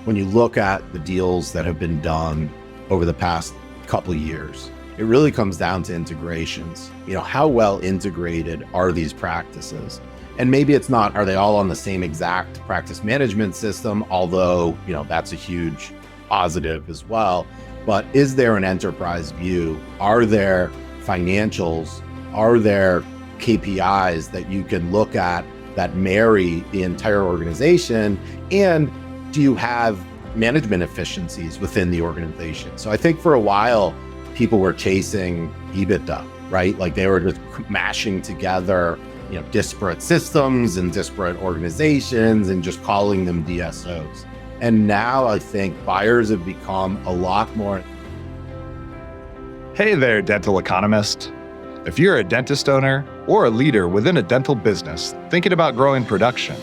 when you look at the deals that have been done over the past couple of years, it really comes down to integrations. How well integrated are these practices? And maybe it's not, are they all on the same exact practice management system? Although, that's a huge positive as well. But is there an enterprise view? Are there financials? Are there KPIs that you can look at that marry the entire organization? And do you have management efficiencies within the organization? So I think for a while, people were chasing EBITDA, right? Like they were just mashing together, disparate systems and disparate organizations and just calling them DSOs. And now I think buyers have become a lot more. Hey there, dental economist. If you're a dentist owner or a leader within a dental business thinking about growing production,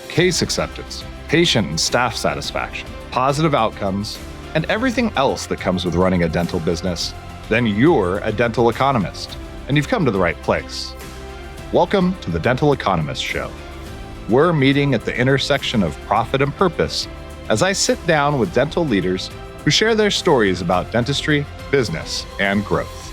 case acceptance, patient and staff satisfaction, positive outcomes, and everything else that comes with running a dental business, then you're a dental economist, and you've come to the right place. Welcome to the Dental Economist Show. We're meeting at the intersection of profit and purpose as I sit down with dental leaders who share their stories about dentistry, business, and growth.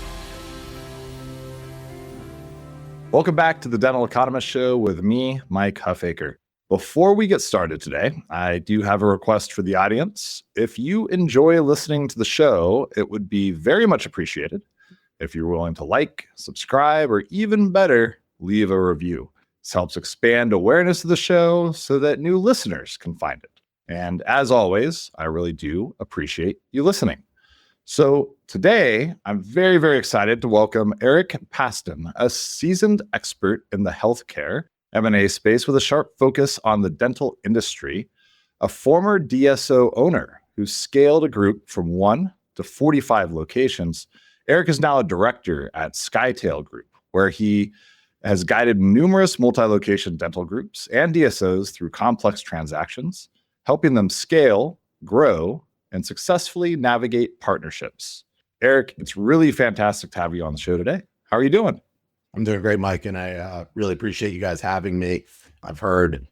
Welcome back to the Dental Economist Show with me, Mike Huffaker. Before we get started today, I do have a request for the audience. If you enjoy listening to the show, it would be very much appreciated if you're willing to like, subscribe, or even better, leave a review. This helps expand awareness of the show so that new listeners can find it. And as always, I really do appreciate you listening. So today, I'm very, very excited to welcome Eric Pastan, a seasoned expert in the healthcare M&A space with a sharp focus on the dental industry, a former DSO owner who scaled a group from 1 to 45 locations. Eric is now a director at Skytale Group, where he has guided numerous multi-location dental groups and DSOs through complex transactions, helping them scale, grow, and successfully navigate partnerships. Eric, it's really fantastic to have you on the show today. How are you doing? I'm doing great, Mike, and I really appreciate you guys having me. I've heard,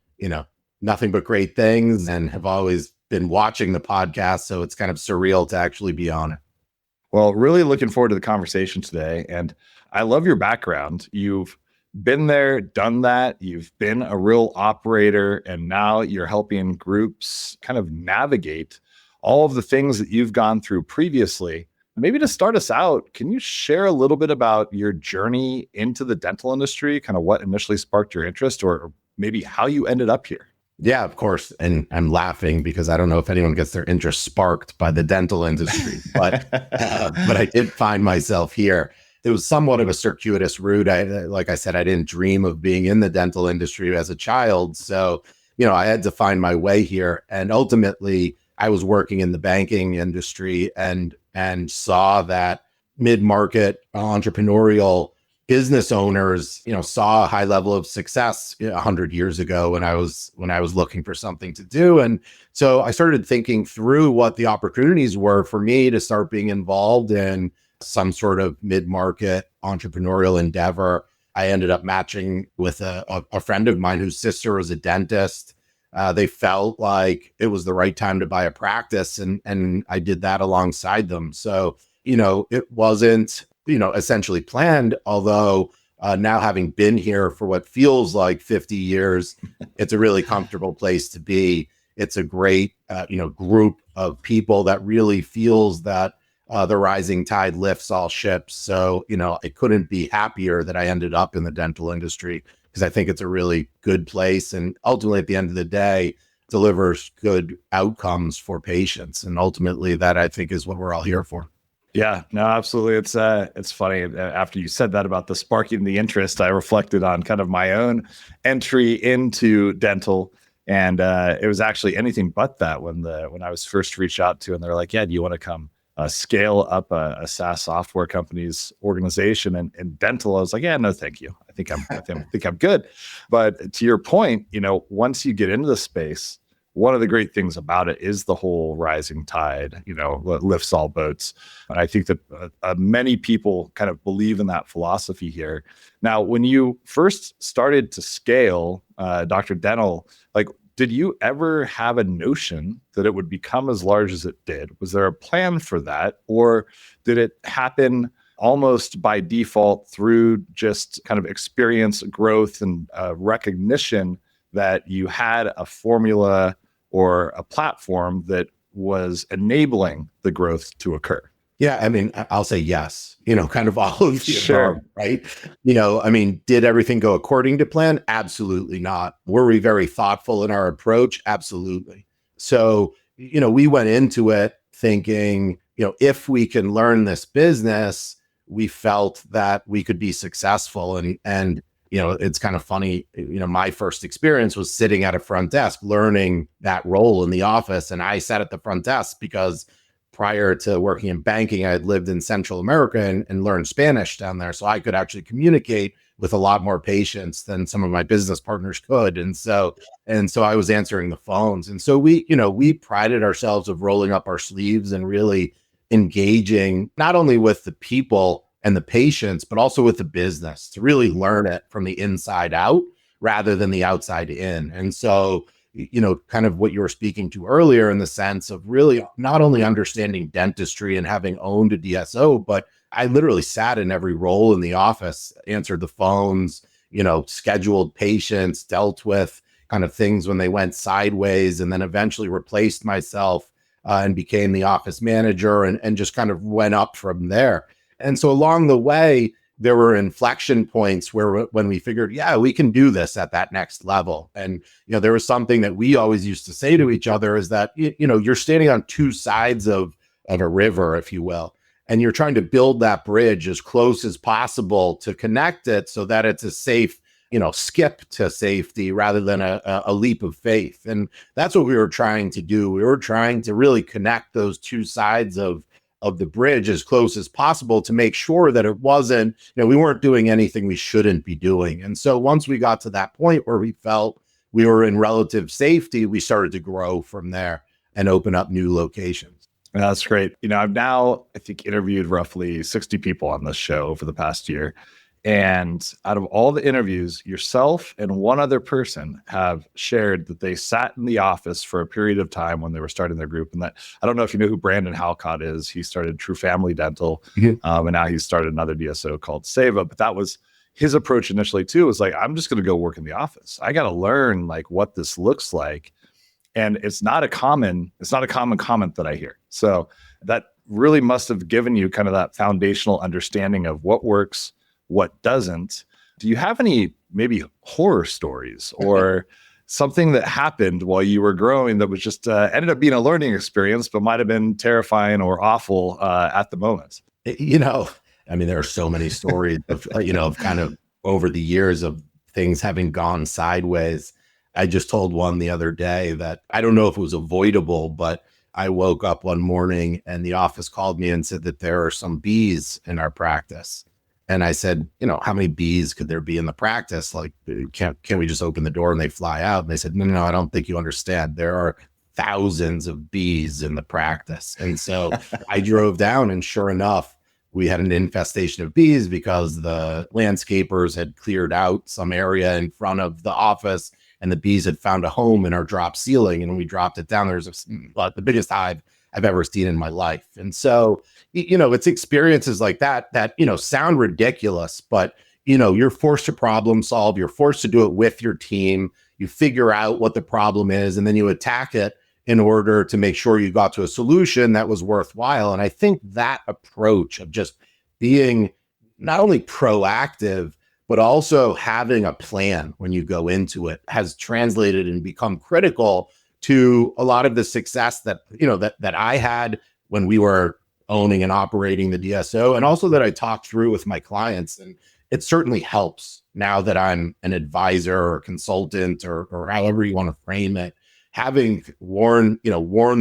nothing but great things and have always been watching the podcast, so it's kind of surreal to actually be on it. Well, really looking forward to the conversation today, and I love your background. You've been there, done that. You've been a real operator, and now you're helping groups kind of navigate all of the things that you've gone through previously. Maybe to start us out, can you share a little bit about your journey into the dental industry, kind of what initially sparked your interest, or maybe how you ended up here? Yeah, of course. And I'm laughing because I don't know if anyone gets their interest sparked by the dental industry, but I did find myself here. It was somewhat of a circuitous route. Like I said, I didn't dream of being in the dental industry as a child. So, I had to find my way here. And ultimately, I was working in the banking industry and saw that mid-market entrepreneurial business owners, saw a high level of success 100 years ago when I was looking for something to do. And so I started thinking through what the opportunities were for me to start being involved in some sort of mid-market entrepreneurial endeavor. I ended up matching with a friend of mine whose sister was a dentist. They felt like it was the right time to buy a practice, and I did that alongside them. So, it wasn't, essentially planned, although now having been here for what feels like 50 years, it's a really comfortable place to be. It's a great, group of people that really feels that the rising tide lifts all ships. So, I couldn't be happier that I ended up in the dental industry, because I think it's a really good place, and ultimately at the end of the day delivers good outcomes for patients. And ultimately that, I think, is what we're all here for. Yeah, no, absolutely. It's funny. After you said that about the sparking the interest, I reflected on kind of my own entry into dental. And it was actually anything but that when I was first reached out to, and they're like, yeah, do you want to come scale up a SaaS software company's organization and dental? I was like, yeah, no, thank you. I think I'm good. But to your point, once you get into the space, one of the great things about it is the whole rising tide, lifts all boats. And I think that many people kind of believe in that philosophy here. Now, when you first started to scale Dr. Dental, Did you ever have a notion that it would become as large as it did? Was there a plan for that? Or did it happen almost by default through just kind of experience, growth, and recognition that you had a formula or a platform that was enabling the growth to occur? Yeah, I mean, I'll say yes, kind of all of the Sure. above, right? I mean, did everything go according to plan? Absolutely not. Were we very thoughtful in our approach? Absolutely. So, we went into it thinking, if we can learn this business, we felt that we could be successful. And it's kind of funny, my first experience was sitting at a front desk, learning that role in the office. And I sat at the front desk because prior to working in banking, I had lived in Central America and learned Spanish down there. So I could actually communicate with a lot more patients than some of my business partners could. And so I was answering the phones. And so we prided ourselves of rolling up our sleeves and really engaging not only with the people and the patients, but also with the business to really learn it from the inside out rather than the outside in. And so kind of what you were speaking to earlier in the sense of really not only understanding dentistry and having owned a DSO, but I literally sat in every role in the office, answered the phones, scheduled patients, dealt with kind of things when they went sideways, and then eventually replaced myself and became the office manager and just kind of went up from there. And so along the way, there were inflection points when we figured, yeah, we can do this at that next level. And, there was something that we always used to say to each other is that, you're standing on two sides of a river, if you will, and you're trying to build that bridge as close as possible to connect it so that it's a safe, skip to safety rather than a leap of faith. And that's what we were trying to do. We were trying to really connect those two sides of the bridge as close as possible to make sure that it wasn't, we weren't doing anything we shouldn't be doing. And so once we got to that point where we felt we were in relative safety, we started to grow from there and open up new locations. That's great. I've now, I think, interviewed roughly 60 people on this show over the past year. And out of all the interviews, yourself and one other person have shared that they sat in the office for a period of time when they were starting their group. And that, I don't know if you know who Brandon Halcott is. He started True Family Dental, and now he's started another DSO called Seva. But that was his approach initially too, was like, I'm just going to go work in the office. I got to learn like what this looks like. And it's not a common comment that I hear. So that really must have given you kind of that foundational understanding of what works, what doesn't. Do you have any maybe horror stories or something that happened while you were growing that was just ended up being a learning experience, but might have been terrifying or awful at the moment? I mean, there are so many stories of, of kind of over the years of things having gone sideways. I just told one the other day that I don't know if it was avoidable, but I woke up one morning and the office called me and said that there are some bees in our practice. And I said, how many bees could there be in the practice? Like, can't we just open the door and they fly out? And they said, no, I don't think you understand. There are thousands of bees in the practice. And so I drove down and sure enough, we had an infestation of bees because the landscapers had cleared out some area in front of the office and the bees had found a home in our drop ceiling. And when we dropped it down, there's the biggest hive I've ever seen in my life. And so, it's experiences like that, sound ridiculous, but, you're forced to problem solve. You're forced to do it with your team. You figure out what the problem is, and then you attack it in order to make sure you got to a solution that was worthwhile. And I think that approach of just being not only proactive, but also having a plan when you go into it has translated and become critical to a lot of the success that, that I had when we were owning and operating the DSO, and also that I talked through with my clients. And it certainly helps now that I'm an advisor or consultant or however you want to frame it, having worn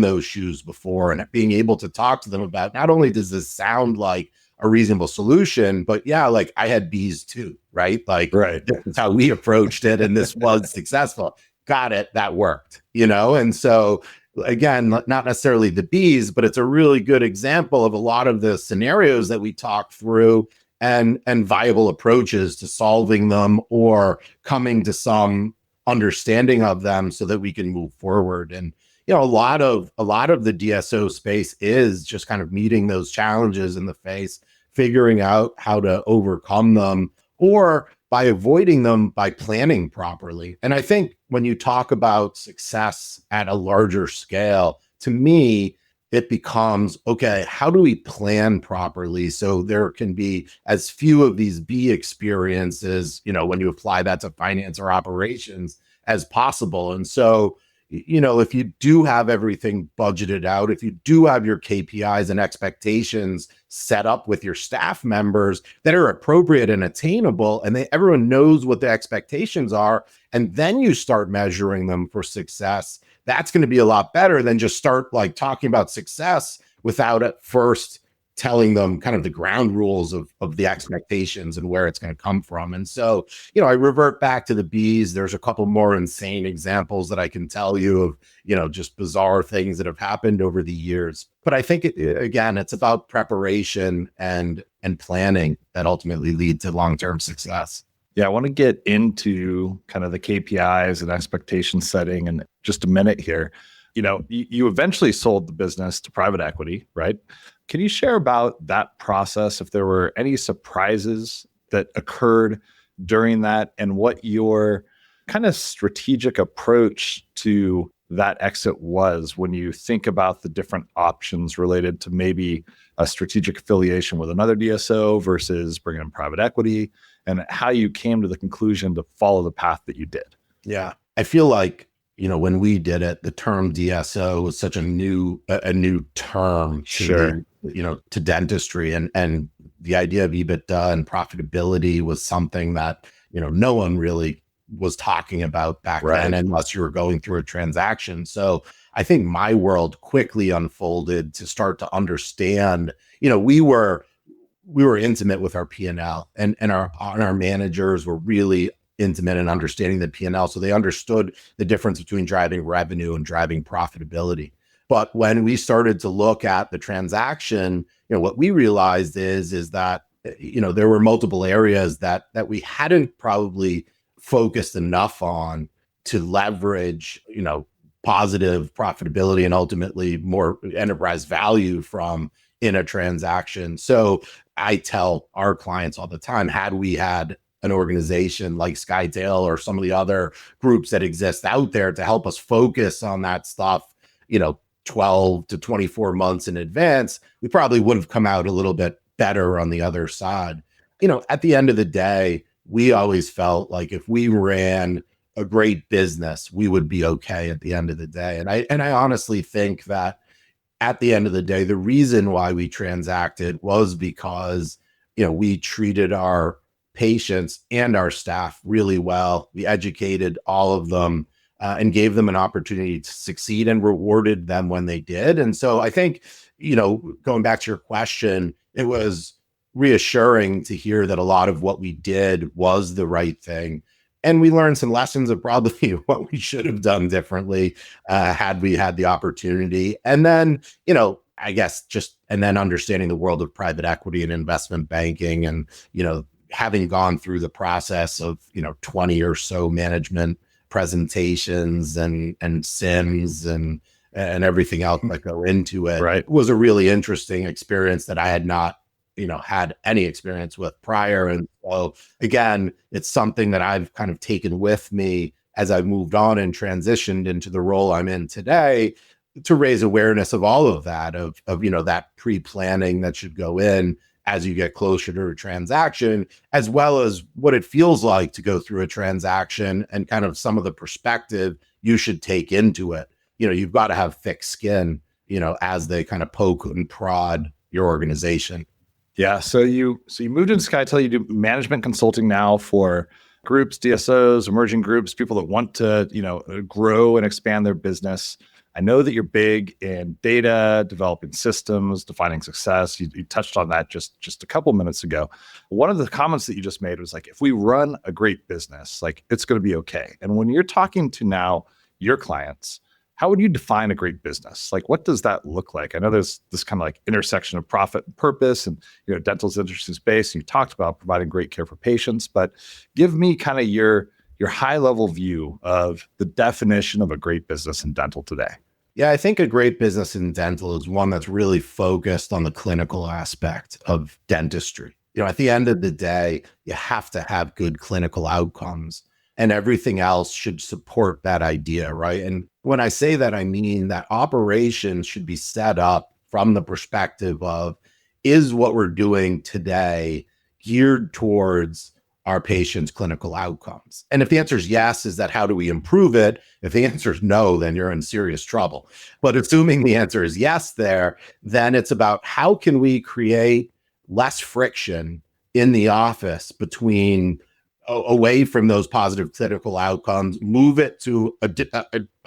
those shoes before and being able to talk to them about not only does this sound like a reasonable solution, but like I had bees too, right? Like, right. That's how we approached it. And this was successful. Got it. That worked, And so again, not necessarily the bees, but it's a really good example of a lot of the scenarios that we talked through and viable approaches to solving them or coming to some understanding of them so that we can move forward. And a lot of the DSO space is just kind of meeting those challenges in the face, figuring out how to overcome them, or by avoiding them by planning properly. And I think when you talk about success at a larger scale, to me, it becomes, okay, how do we plan properly so there can be as few of these B experiences, when you apply that to finance or operations, as possible. And so, if you do have everything budgeted out, if you do have your KPIs and expectations set up with your staff members that are appropriate and attainable, and everyone knows what the expectations are, and then you start measuring them for success, that's going to be a lot better than just start like talking about success without at first telling them kind of the ground rules of the expectations and where it's going to come from. And so, I revert back to the B's. There's a couple more insane examples that I can tell you of, just bizarre things that have happened over the years. But I think, it's about preparation and planning that ultimately lead to long-term success. Yeah, I want to get into kind of the KPIs and expectation setting in just a minute here. You eventually sold the business to private equity, right? Can you share about that process, if there were any surprises that occurred during that, and what your kind of strategic approach to that exit was when you think about the different options related to maybe a strategic affiliation with another DSO versus bringing in private equity, and how you came to the conclusion to follow the path that you did? Yeah, I feel like, when we did it, the term DSO was such a new term to dentistry, and the idea of EBITDA and profitability was something that, no one really was talking about back then, unless you were going through a transaction. So I think my world quickly unfolded to start to understand, we were intimate with our P&L, and our managers were really intimate in understanding the P&L. So they understood the difference between driving revenue and driving profitability. But when we started to look at the transaction, what we realized is that, there were multiple areas that we hadn't probably focused enough on to leverage, positive profitability and ultimately more enterprise value from in a transaction. So I tell our clients all the time, had we had an organization like Skytale or some of the other groups that exist out there to help us focus on that stuff, 12 to 24 months in advance, we probably would have come out a little bit better on the other side. At the end of the day, we always felt like if we ran a great business, we would be okay at the end of the day. And I honestly think that at the end of the day, the reason why we transacted was because, we treated our patients and our staff really well. We educated all of them and gave them an opportunity to succeed and rewarded them when they did. And so I think, going back to your question, it was reassuring to hear that a lot of what we did was the right thing. And we learned some lessons of probably what we should have done differently had we had the opportunity. And then, and then understanding the world of private equity and investment banking, and, having gone through the process of, 20 or so management presentations and SIMs and everything else that go into it, right, was a really interesting experience that I had not, had any experience with prior. And so again, it's something that I've kind of taken with me as I've moved on and transitioned into the role I'm in today, to raise awareness of all of that, of that pre-planning that should go in as you get closer to a transaction, as well as what it feels like to go through a transaction and kind of some of the perspective you should take into it. You've got to have thick skin, as they kind of poke and prod your organization. Yeah. So you moved into Skytale. You do management consulting now for groups, DSOs, emerging groups, people that want to, grow and expand their business. I know that you're big in data, developing systems, defining success. You touched on that just a couple minutes ago. One of the comments that you just made was like, if we run a great business, like it's going to be okay. And when you're talking to now your clients, how would you define a great business? Like, what does that look like? I know there's this kind of like intersection of profit and purpose, and dental's interesting space. And you talked about providing great care for patients, but give me kind of your your high level view of the definition of a great business in dental today. Yeah, I think a great business in dental is one that's really focused on the clinical aspect of dentistry. At the end of the day, you have to have good clinical outcomes, and everything else should support that idea, right? And when I say that, I mean that operations should be set up from the perspective of, is what we're doing today geared towards our patients' clinical outcomes? And if the answer is yes, is that how do we improve it? If the answer is no, then you're in serious trouble. But assuming the answer is yes there, then it's about how can we create less friction in the office between away from those positive clinical outcomes, move it to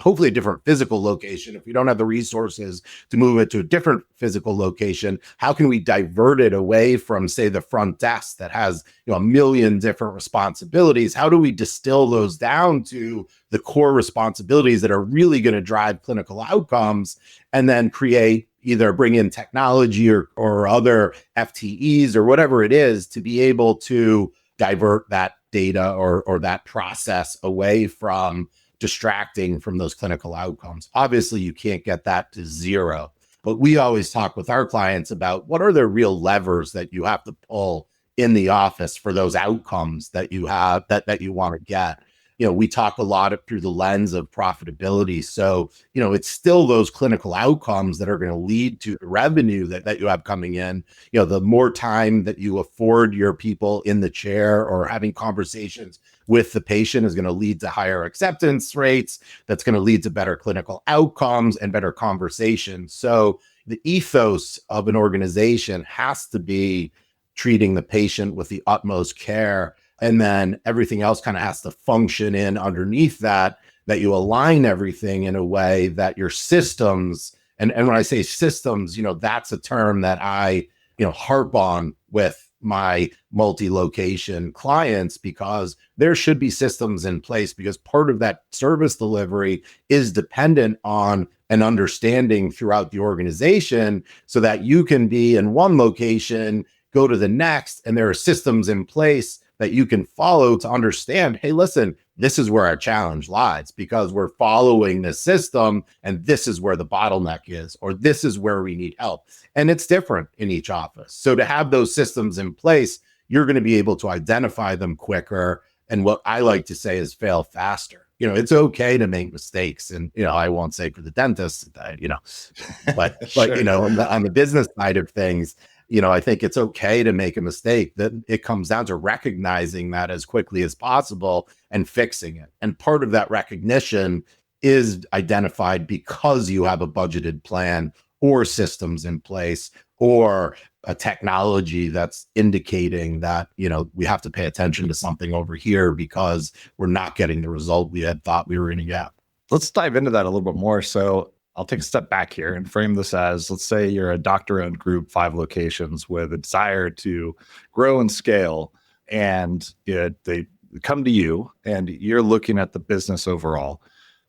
hopefully a different physical location. If we don't have the resources to move it to a different physical location, how can we divert it away from, say, the front desk that has a million different responsibilities? How do we distill those down to the core responsibilities that are really going to drive clinical outcomes, and then create, either bring in technology or other FTEs or whatever it is to be able to divert that data or that process away from distracting from those clinical outcomes. Obviously, you can't get that to zero, but we always talk with our clients about what are the real levers that you have to pull in the office for those outcomes that you have that you want to get. We talk a lot through the lens of profitability. So, it's still those clinical outcomes that are going to lead to the revenue that you have coming in. The more time that you afford your people in the chair or having conversations with the patient is going to lead to higher acceptance rates. That's going to lead to better clinical outcomes and better conversations. So the ethos of an organization has to be treating the patient with the utmost care. And then everything else kind of has to function in underneath that you align everything in a way that your systems, and when I say systems, that's a term that I, harp on with my multi-location clients, because there should be systems in place, because part of that service delivery is dependent on an understanding throughout the organization, so that you can be in one location, go to the next, and there are systems in place that you can follow to understand, hey, listen, this is where our challenge lies because we're following the system, and this is where the bottleneck is, or this is where we need help. And it's different in each office. So to have those systems in place, you're going to be able to identify them quicker. And what I like to say is fail faster. It's okay to make mistakes. And, I won't say for the dentist, but Sure. On the business side of things, I think it's okay to make a mistake. That it comes down to recognizing that as quickly as possible and fixing it. And part of that recognition is identified because you have a budgeted plan or systems in place or a technology that's indicating that, we have to pay attention to something over here because we're not getting the result we had thought we were going to get. Let's dive into that a little bit more. So I'll take a step back here and frame this as, let's say you're a doctor-owned group, 5 locations with a desire to grow and scale, and they come to you and you're looking at the business overall.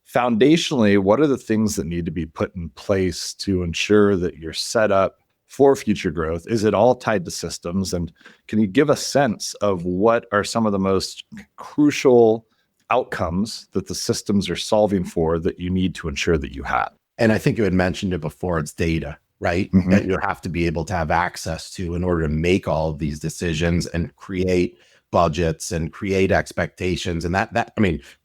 Foundationally, what are the things that need to be put in place to ensure that you're set up for future growth? Is it all tied to systems? And can you give a sense of what are some of the most crucial outcomes that the systems are solving for that you need to ensure that you have? And I think you had mentioned it before, it's data, right? Mm-hmm. That you have to be able to have access to in order to make all of these decisions and create budgets and create expectations. And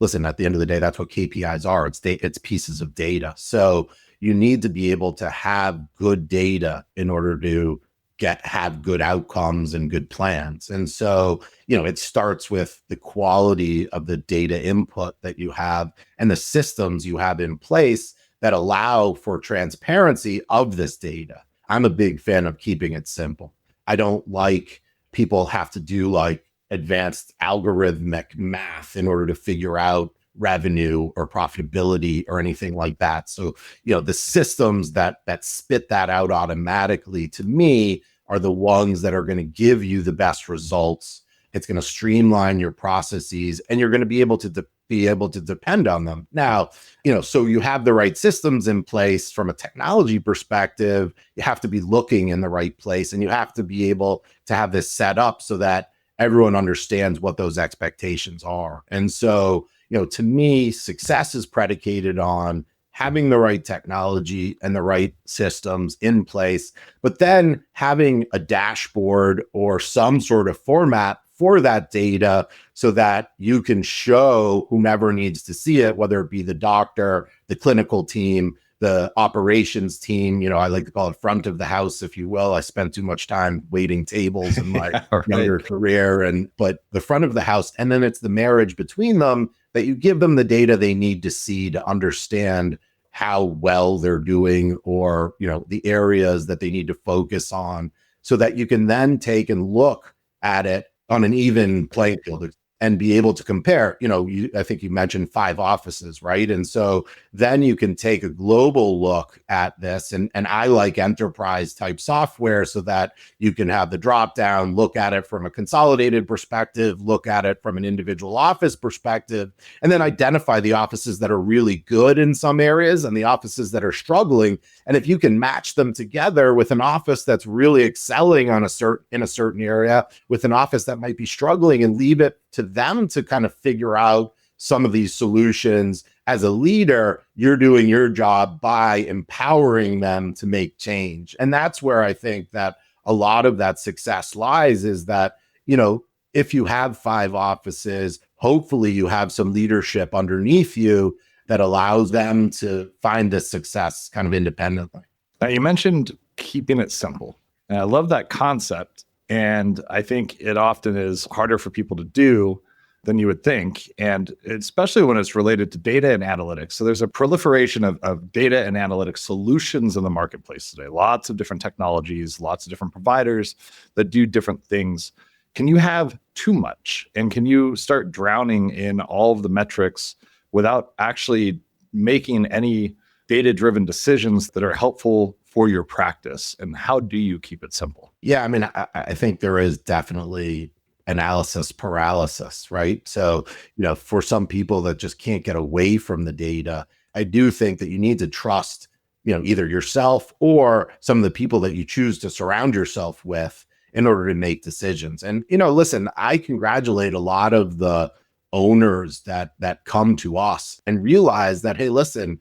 listen, at the end of the day, that's what KPIs are. It's pieces of data. So you need to be able to have good data in order to have good outcomes and good plans. And so, it starts with the quality of the data input that you have and the systems you have in place that allow for transparency of this data. I'm a big fan of keeping it simple. I don't like people have to do like advanced algorithmic math in order to figure out revenue or profitability or anything like that. So, the systems that spit that out automatically, to me, are the ones that are going to give you the best results. It's going to streamline your processes, and you're going to be able to depend on them. Now, so you have the right systems in place from a technology perspective. You have to be looking in the right place, and you have to be able to have this set up so that everyone understands what those expectations are. And so, to me, success is predicated on having the right technology and the right systems in place, but then having a dashboard or some sort of format for that data so that you can show whomever needs to see it, whether it be the doctor, the clinical team, the operations team. I like to call it front of the house, if you will. I spent too much time waiting tables in my younger career, but the front of the house, and then it's the marriage between them that you give them the data they need to see to understand how well they're doing, or, the areas that they need to focus on, so that you can then take and look at it on an even playing field and be able to compare. I think you mentioned 5 offices, right? And so then you can take a global look at this. And I like enterprise type software so that you can have the drop down, look at it from a consolidated perspective, look at it from an individual office perspective, and then identify the offices that are really good in some areas and the offices that are struggling. And if you can match them together with an office that's really excelling in a certain area with an office that might be struggling, and leave it to them to kind of figure out some of these solutions. As a leader, you're doing your job by empowering them to make change. And that's where I think that a lot of that success lies, is that, if you have 5 offices, hopefully you have some leadership underneath you that allows them to find this success kind of independently. Now, you mentioned keeping it simple. And I love that concept. And I think it often is harder for people to do than you would think, and especially when it's related to data and analytics. So there's a proliferation of data and analytics solutions in the marketplace today. Lots of different technologies, lots of different providers that do different things. Can you have too much? And can you start drowning in all of the metrics without actually making any data-driven decisions that are helpful for your practice? And how do you keep it simple? Yeah, I mean, I think there is definitely analysis paralysis, right? So, for some people that just can't get away from the data, I do think that you need to trust, either yourself or some of the people that you choose to surround yourself with in order to make decisions. And, listen, I congratulate a lot of the owners that come to us and realize that, hey, listen,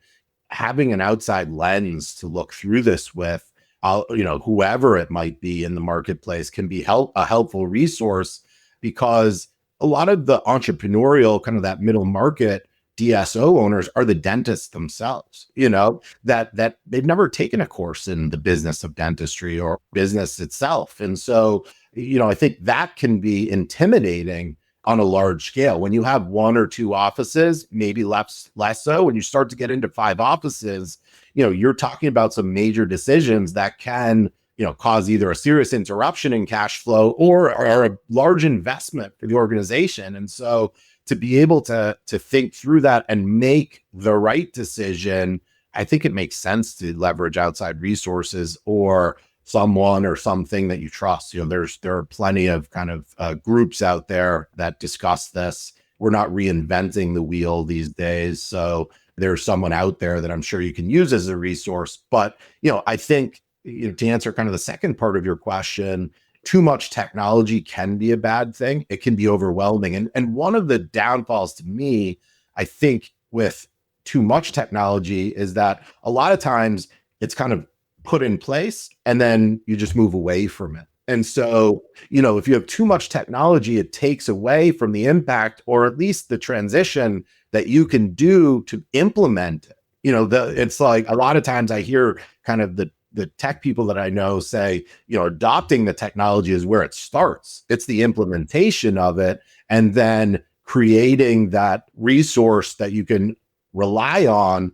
having an outside lens to look through this with, whoever it might be in the marketplace can be a helpful resource, because a lot of the entrepreneurial kind of that middle market DSO owners are the dentists themselves, that they've never taken a course in the business of dentistry or business itself. And so, I think that can be intimidating on a large scale. When you have 1 or 2 offices, maybe less so. When you start to get into 5 offices, you're talking about some major decisions that can, cause either a serious interruption in cash flow or a large investment for the organization. And so to be able to think through that and make the right decision, I think it makes sense to leverage outside resources or someone or something that you trust. There are plenty of kind of groups out there that discuss this. We're not reinventing the wheel these days. So there's someone out there that I'm sure you can use as a resource. But, I think, to answer kind of the second part of your question, too much technology can be a bad thing. It can be overwhelming. And one of the downfalls to me, I think, with too much technology is that a lot of times it's kind of put in place and then you just move away from it. And so, if you have too much technology, it takes away from the impact, or at least the transition that you can do to implement it. It's like a lot of times I hear kind of the tech people that I know say, adopting the technology is where it starts. It's the implementation of it, and then creating that resource that you can rely on,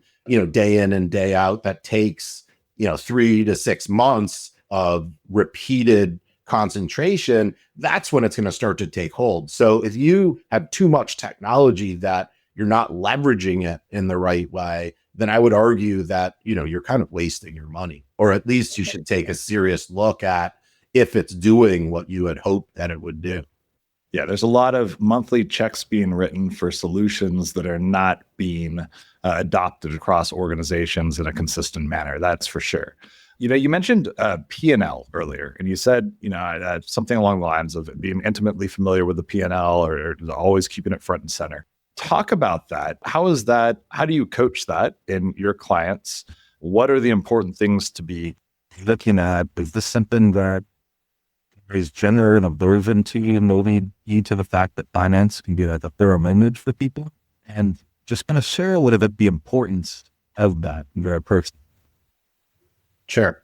day in and day out, that takes, 3 to 6 months of repeated concentration. That's when it's going to start to take hold. So if you have too much technology that you're not leveraging it in the right way, then I would argue that, you're kind of wasting your money, or at least you should take a serious look at if it's doing what you had hoped that it would do. Yeah, there's a lot of monthly checks being written for solutions that are not being adopted across organizations in a consistent manner. That's for sure. You mentioned P&L earlier, and you said, something along the lines of being intimately familiar with the P&L or always keeping it front and center. Talk about that. How do you coach that in your clients? What are the important things to be looking at? Is this something that is general and observant to you, moving you to the fact that finance can be like a thorough image for people? And just kind of share a little bit the importance of that in your person. Sure.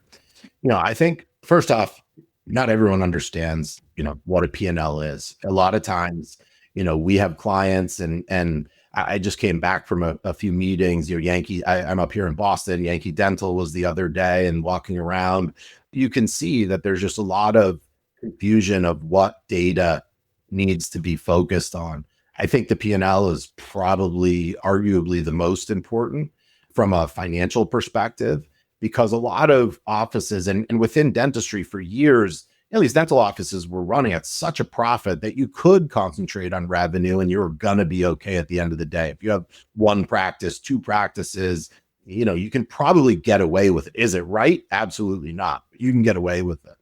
I think first off, not everyone understands, what a P&L is. A lot of times, we have clients and I just came back from a few meetings, I'm up here in Boston, Yankee Dental was the other day, and walking around, you can see that there's just a lot of confusion of what data needs to be focused on. I think the P&L is probably arguably the most important from a financial perspective, because a lot of offices and within dentistry for years, these dental offices were running at such a profit that you could concentrate on revenue and you're going to be okay at the end of the day. If you have one practice, two practices, you can probably get away with it. Is it right? Absolutely not. You can get away with it.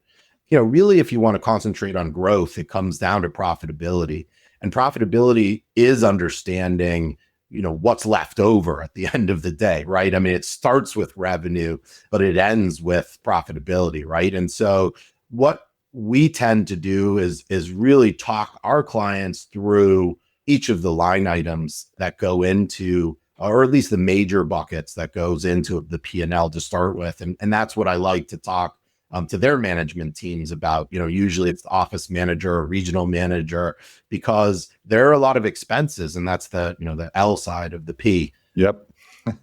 Really, if you want to concentrate on growth, it comes down to profitability. And profitability is understanding what's left over at the end of the day, right? I mean, it starts with revenue, but it ends with profitability, right? And so what we tend to do is really talk our clients through each of the line items that go into, or at least the major buckets that goes into the P&L to start with. And that's what I like to talk to their management teams about. Usually it's the office manager or regional manager, because there are a lot of expenses, and that's the L side of the P. Yep.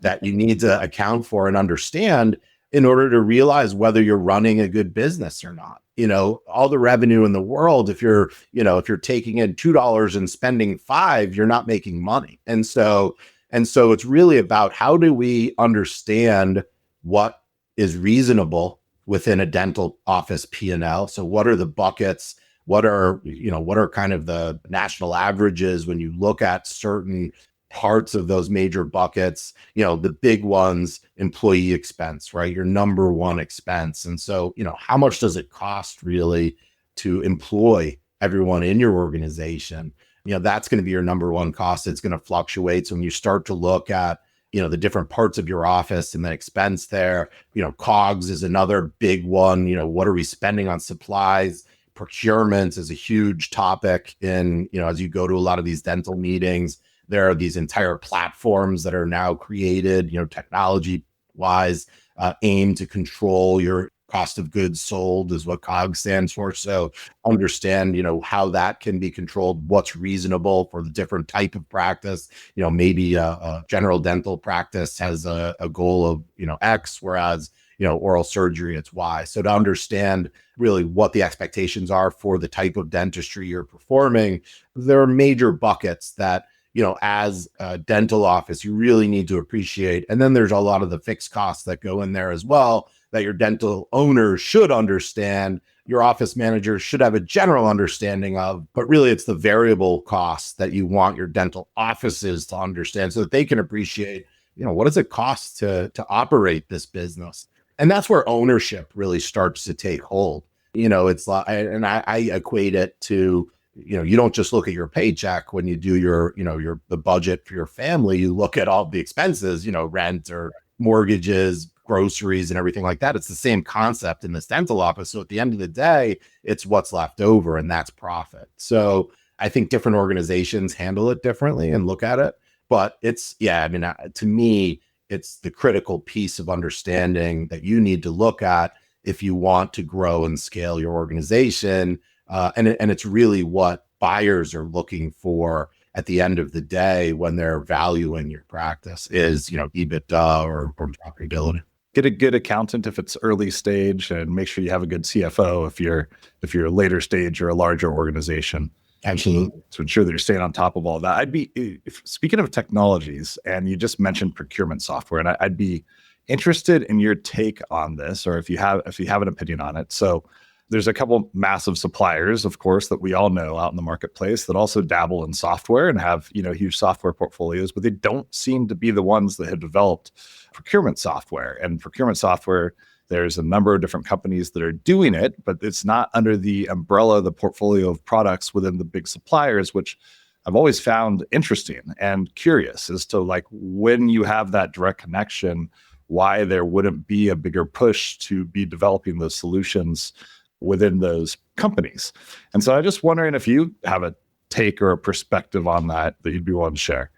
That you need to account for and understand in order to realize whether you're running a good business or not. All the revenue in the world, if you're taking in $2 and spending $5, you're not making money. And so it's really about, how do we understand what is reasonable within a dental office P&L? So what are the buckets? What are kind of the national averages when you look at certain parts of those major buckets? The big ones, employee expense, right? Your number one expense. And so, how much does it cost really to employ everyone in your organization? That's going to be your number one cost. It's going to fluctuate. So when you start to look at the different parts of your office and the expense there, COGS is another big one. What are we spending on supplies? Procurement is a huge topic as you go to a lot of these dental meetings. There are these entire platforms that are now created, technology wise, aimed to control your cost of goods sold, is what COGS stands for. So understand, how that can be controlled, what's reasonable for the different type of practice. Maybe a general dental practice has a goal of, X, whereas, oral surgery, it's Y. So to understand really what the expectations are for the type of dentistry you're performing, there are major buckets that, as a dental office, you really need to appreciate. And then there's a lot of the fixed costs that go in there as well, that your dental owners should understand, your office managers should have a general understanding of, but really it's the variable costs that you want your dental offices to understand, so that they can appreciate, what does it cost to operate this business? And that's where ownership really starts to take hold. It's like, and I equate it to, you don't just look at your paycheck when you do the budget for your family. You look at all the expenses, rent or mortgages, groceries, and everything like that. It's the same concept in this dental office. So at the end of the day, it's what's left over, and that's profit. So I think different organizations handle it differently and look at it. But to me, it's the critical piece of understanding that you need to look at if you want to grow and scale your organization. And it's really what buyers are looking for at the end of the day when they're valuing your practice is, EBITDA or profitability. Get a good accountant if it's early stage, and make sure you have a good CFO if you're a later stage or a larger organization. Absolutely. To ensure that you're staying on top of all that. Speaking of technologies, and you just mentioned procurement software, and I'd be interested in your take on this, or if you have an opinion on it. So there's a couple massive suppliers, of course, that we all know out in the marketplace that also dabble in software and have, huge software portfolios, but they don't seem to be the ones that have developed procurement software. And procurement software There's a number of different companies that are doing it, but it's not under the umbrella, the portfolio of products within the big suppliers, which I've always found interesting and curious as to like when you have that direct connection, why there wouldn't be a bigger push to be developing those solutions within those companies. And so I'm just wondering if you have a take or a perspective on that you'd be willing to share.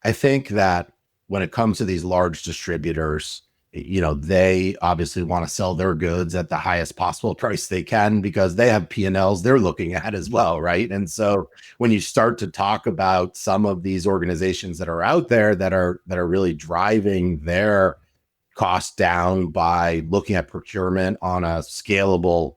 I think that when it comes to these large distributors, they obviously want to sell their goods at the highest possible price they can because they have P&Ls they're looking at as well, right? And so when you start to talk about some of these organizations that are out there that are really driving their costs down by looking at procurement on a scalable,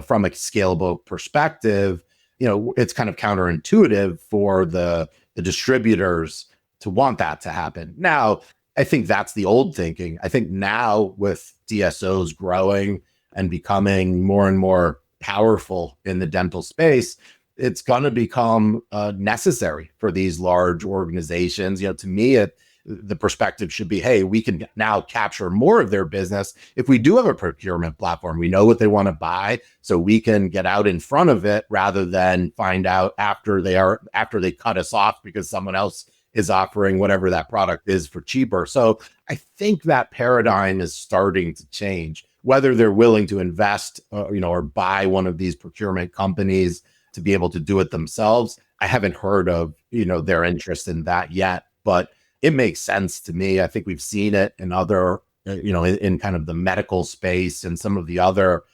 from a scalable perspective, it's kind of counterintuitive for the distributors to want that to happen. Now, I think that's the old thinking. I think now with DSOs growing and becoming more and more powerful in the dental space, it's going to become necessary for these large organizations. To me, the perspective should be, hey, we can now capture more of their business if we do have a procurement platform. We know what they want to buy, so we can get out in front of it rather than find out after they cut us off because someone else is offering whatever that product is for cheaper. So I think that paradigm is starting to change. Whether they're willing to invest, or buy one of these procurement companies to be able to do it themselves, I haven't heard of, their interest in that yet. But it makes sense to me. I think we've seen it in other, in kind of the medical space and some of the other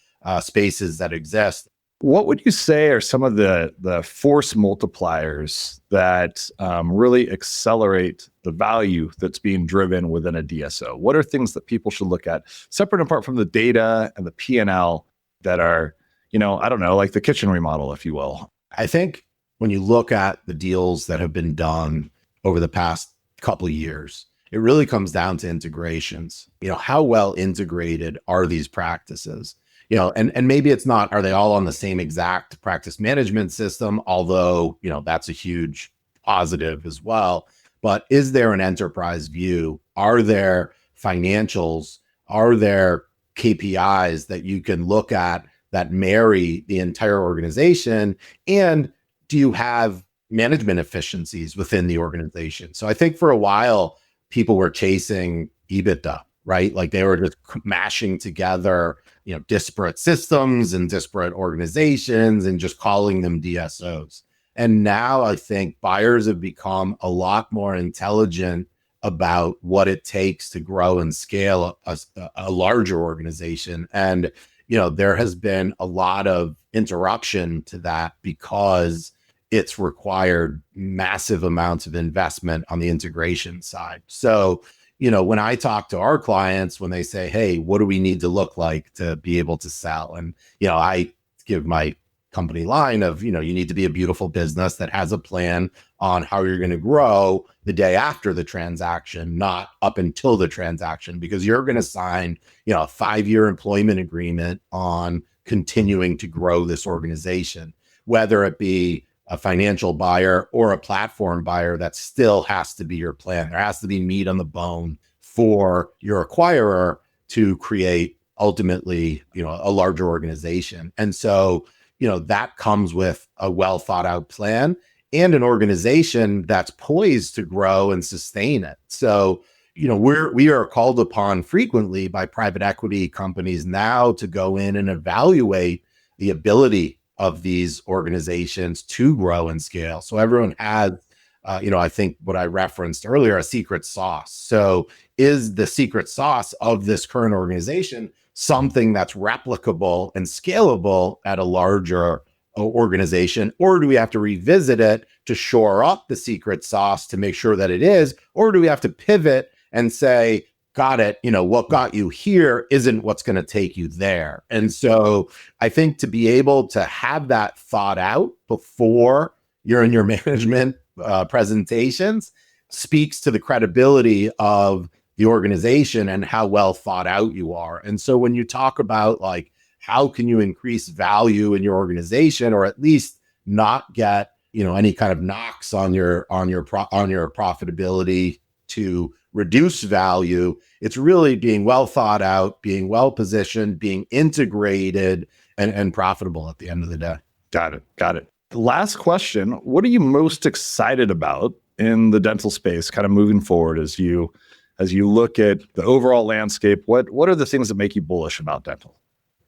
spaces that exist. What would you say are some of the force multipliers that really accelerate the value that's being driven within a DSO? What are things that people should look at separate and apart from the data and the P&L that are, I don't know, like the kitchen remodel, if you will? I think when you look at the deals that have been done over the past couple of years, it really comes down to integrations. How well integrated are these practices? And maybe it's not, are they all on the same exact practice management system? Although, that's a huge positive as well. But is there an enterprise view? Are there financials? Are there KPIs that you can look at that marry the entire organization? And do you have management efficiencies within the organization? So I think for a while, people were chasing EBITDA, right? Like they were just mashing together, disparate systems and disparate organizations and just calling them DSOs. And now I think buyers have become a lot more intelligent about what it takes to grow and scale a larger organization. And, there has been a lot of interruption to that because it's required massive amounts of investment on the integration side. So, when I talk to our clients, when they say, hey, what do we need to look like to be able to sell? And, I give my company line of, you need to be a beautiful business that has a plan on how you're going to grow the day after the transaction, not up until the transaction, because you're going to sign, a 5-year employment agreement on continuing to grow this organization, whether it be a financial buyer or a platform buyer. That still has to be your plan. There has to be meat on the bone for your acquirer to create ultimately, a larger organization. And so, that comes with a well thought out plan and an organization that's poised to grow and sustain it. So, we are called upon frequently by private equity companies now to go in and evaluate the ability of these organizations to grow and scale. So everyone has, I think what I referenced earlier, a secret sauce. So is the secret sauce of this current organization something that's replicable and scalable at a larger organization? Or do we have to revisit it to shore up the secret sauce to make sure that it is? Or do we have to pivot and say, got it, what got you here isn't what's going to take you there? And so I think to be able to have that thought out before you're in your management presentations speaks to the credibility of the organization and how well thought out you are. And so when you talk about like, how can you increase value in your organization, or at least not get, any kind of knocks on your profitability to reduce value. It's really being well thought out, being well positioned, being integrated, and profitable at the end of the day. Got it. The last question, what are you most excited about in the dental space kind of moving forward as you look at the overall landscape? What are the things that make you bullish about dental?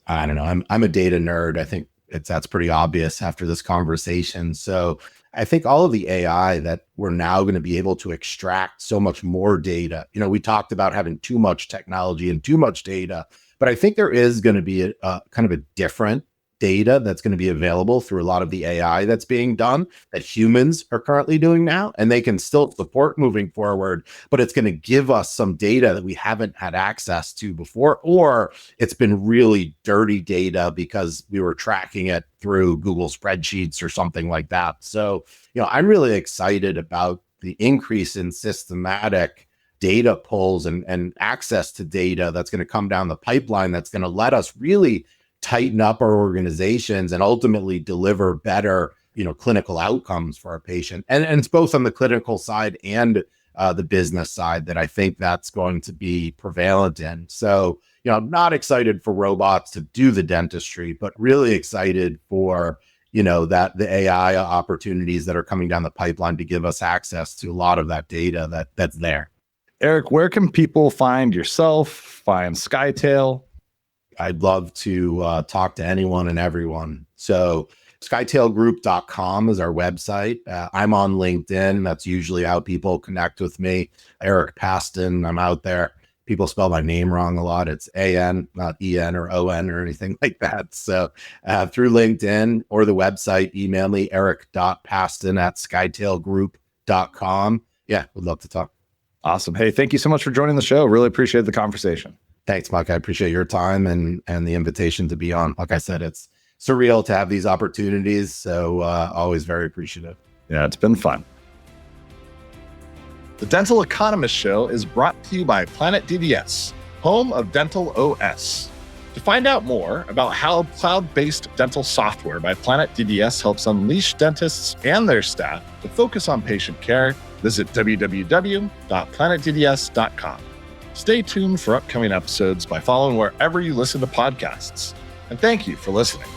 I don't know. I'm a data nerd. I think that's pretty obvious after this conversation. So I think all of the AI that we're now going to be able to extract so much more data. We talked about having too much technology and too much data, but I think there is going to be a kind of a different data that's going to be available through a lot of the AI that's being done that humans are currently doing now, and they can still support moving forward, but it's going to give us some data that we haven't had access to before, or it's been really dirty data because we were tracking it through Google spreadsheets or something like that. So, I'm really excited about the increase in systematic data pulls and access to data that's going to come down the pipeline that's going to let us really tighten up our organizations and ultimately deliver better, clinical outcomes for our patient. And it's both on the clinical side and the business side that I think that's going to be prevalent in. So, I'm not excited for robots to do the dentistry, but really excited for, that the AI opportunities that are coming down the pipeline to give us access to a lot of that data that's there. Eric, where can people find yourself, find Skytale? I'd love to talk to anyone and everyone. So skytalegroup.com is our website. I'm on LinkedIn. That's usually how people connect with me. Eric Pastan, I'm out there. People spell my name wrong a lot. It's A-N, not E-N or O-N or anything like that. So through LinkedIn or the website, email me, eric.pastan@skytalegroup.com. Yeah, would love to talk. Awesome. Hey, thank you so much for joining the show. Really appreciate the conversation. Thanks, Mike. I appreciate your time and the invitation to be on. Like I said, it's surreal to have these opportunities. So always very appreciative. Yeah, it's been fun. The Dental Economist Show is brought to you by Planet DDS, home of Dental OS. To find out more about how cloud-based dental software by Planet DDS helps unleash dentists and their staff to focus on patient care, visit www.planetdds.com. Stay tuned for upcoming episodes by following wherever you listen to podcasts. And thank you for listening.